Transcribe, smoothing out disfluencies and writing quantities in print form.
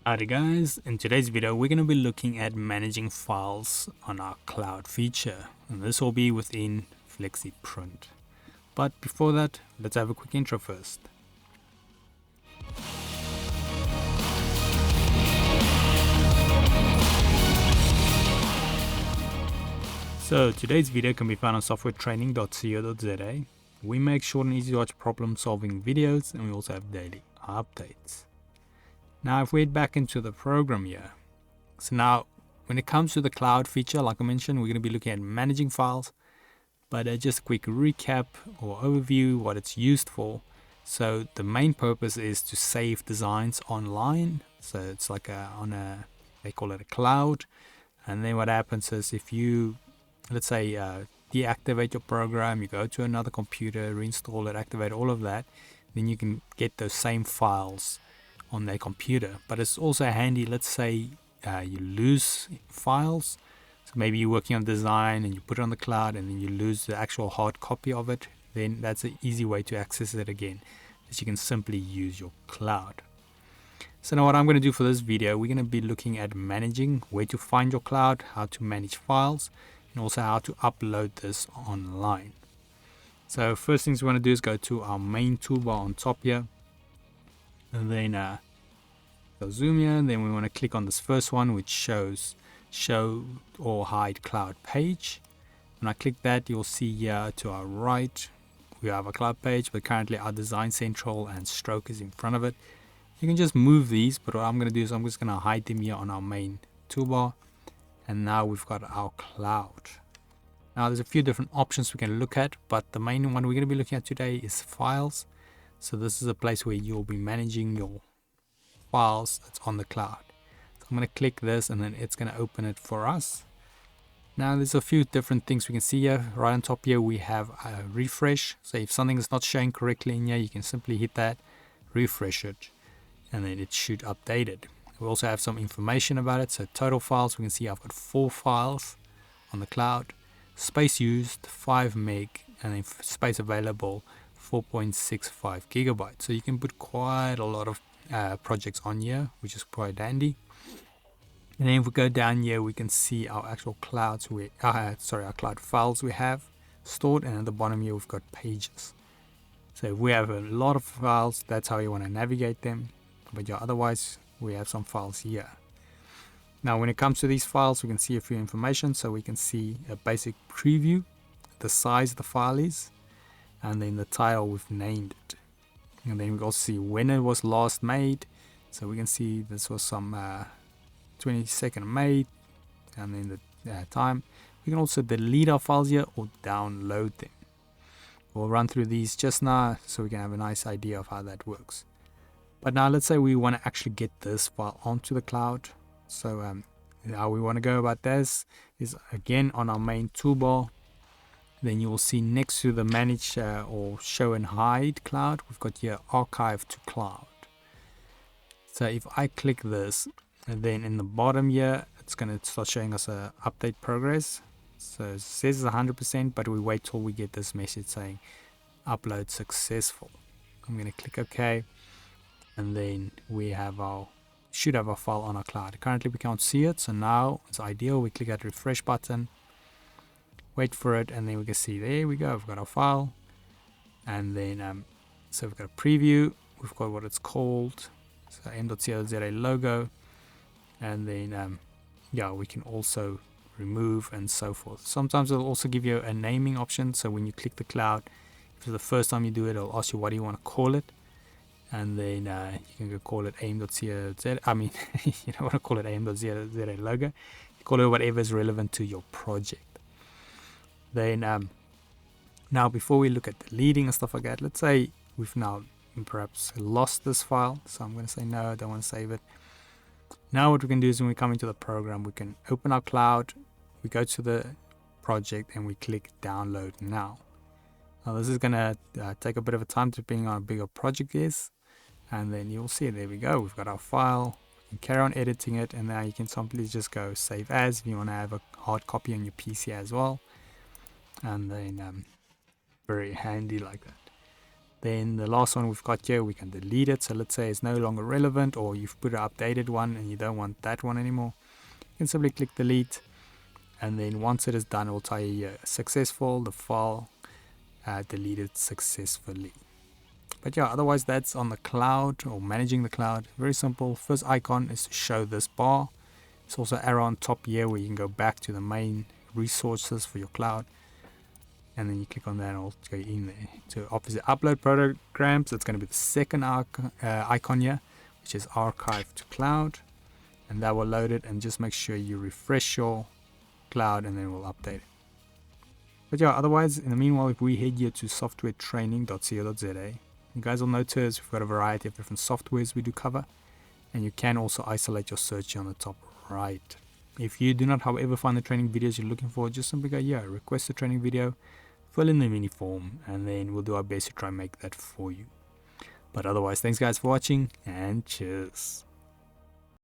Howdy guys, in today's video we're going to be looking at managing files on our cloud feature, and this will be within FlexiPRINT. But before that, let's have a quick intro first. So today's video can be found on softwaretraining.co.za. We make short and easy to watch problem solving videos, and we also have daily updates. Now if we head back into the program here, so now when it comes to the cloud feature, like I mentioned, we're going to be looking at managing files, but just a quick recap or overview what it's used for. So the main purpose is to save designs online, so it's like they call it a cloud. And then what happens is if you, let's say, deactivate your program, you go to another computer, reinstall it, activate all of that, then you can get those same files on their computer. But it's also handy, let's say you lose files, so maybe you're working on design and you put it on the cloud and then you lose the actual hard copy of it, then that's an easy way to access it again, that you can simply use your cloud. So now what I'm going to do for this video, we're going to be looking at managing where to find your cloud, how to manage files, and also how to upload this online. So first things we want to do is go to our main toolbar on top here, and then go zoom here, and then we want to click on this first one which shows show or hide cloud page. When I click that, you'll see here to our right we have a cloud page, but currently our design central and stroke is in front of it. You can just move these, but what I'm going to do is I'm just going to hide them here on our main toolbar, and now we've got our cloud. Now there's a few different options we can look at, but the main one we're going to be looking at today is files. So this is a place where you'll be managing your files that's on the cloud. So I'm going to click this and then it's going to open it for us. Now there's a few different things we can see here. Right on top here we have a refresh. So if something is not showing correctly in here, you can simply hit that, refresh it, and then it should update it. We also have some information about it. So total files, we can see I've got 4 files on the cloud. Space used 5 meg, and then space available 4.65 gigabytes. So you can put quite a lot of projects on here, which is quite handy. And then if we go down here, we can see our actual clouds, our cloud files we have stored, and at the bottom here we've got pages. So if we have a lot of files, that's how you want to navigate them. But yeah, otherwise we have some files here. Now when it comes to these files, we can see a few information. So we can see a basic preview, the size the file is, and then the title we've named it. And then we also see when it was last made. So we can see this was some 22nd of May, and then the time. We can also delete our files here or download them. We'll run through these just now so we can have a nice idea of how that works. But now let's say we want to actually get this file onto the cloud. So how we want to go about this is again on our main toolbar. Then you will see next to the manage or show and hide cloud, we've got here archive to cloud. So if I click this, and then in the bottom here, it's going to start showing us a update progress. So it says it's 100%, but we wait till we get this message saying upload successful. I'm going to click OK, and then we have should have our file on our cloud. Currently we can't see it, so now it's ideal. We click that refresh button, wait for it, and then we can see there we go, we've got our file. And then so we've got a preview, we've got what it's called, so m.co.za logo, and then yeah, we can also remove and so forth. Sometimes it'll also give you a naming option, so when you click the cloud, if it's the first time you do it, it'll ask you what do you want to call it, and then you can go call it aim.co.za. I mean you don't want to call it aim.co.za logo, you call it whatever is relevant to your project. Then now before we look at deleting and stuff like that, let's say we've now perhaps lost this file, so I'm going to say no, I don't want to save it. Now what we can do is when we come into the program, we can open our cloud, we go to the project, and we click download now. Now this is going to take a bit of a time depending on how big a project is, and then you'll see, there we go, we've got our file. You can carry on editing it, and now you can simply just go save as if you want to have a hard copy on your PC as well. And then very handy like that. Then the last one we've got here, we can delete it. So let's say it's no longer relevant, or you've put an updated one and you don't want that one anymore. You can simply click delete, and then once it is done, it will tell you successful, the file deleted successfully. But yeah, otherwise that's on the cloud, or managing the cloud. Very simple. First icon is to show this bar. It's also arrow on top here where you can go back to the main resources for your cloud, and then you click on that and it'll go in there. To obviously upload programs, it's going to be the second icon here, which is archive to cloud, and that will load it. And just make sure you refresh your cloud and then we'll update it. But yeah, otherwise in the meanwhile, if we head here to softwaretraining.co.za, you guys will notice we've got a variety of different softwares we do cover, and you can also isolate your search here on the top right. If you do not, however, find the training videos you're looking for, just simply go here, request a training video, fill in the mini form, and then we'll do our best to try and make that for you. But otherwise, thanks guys for watching, and cheers.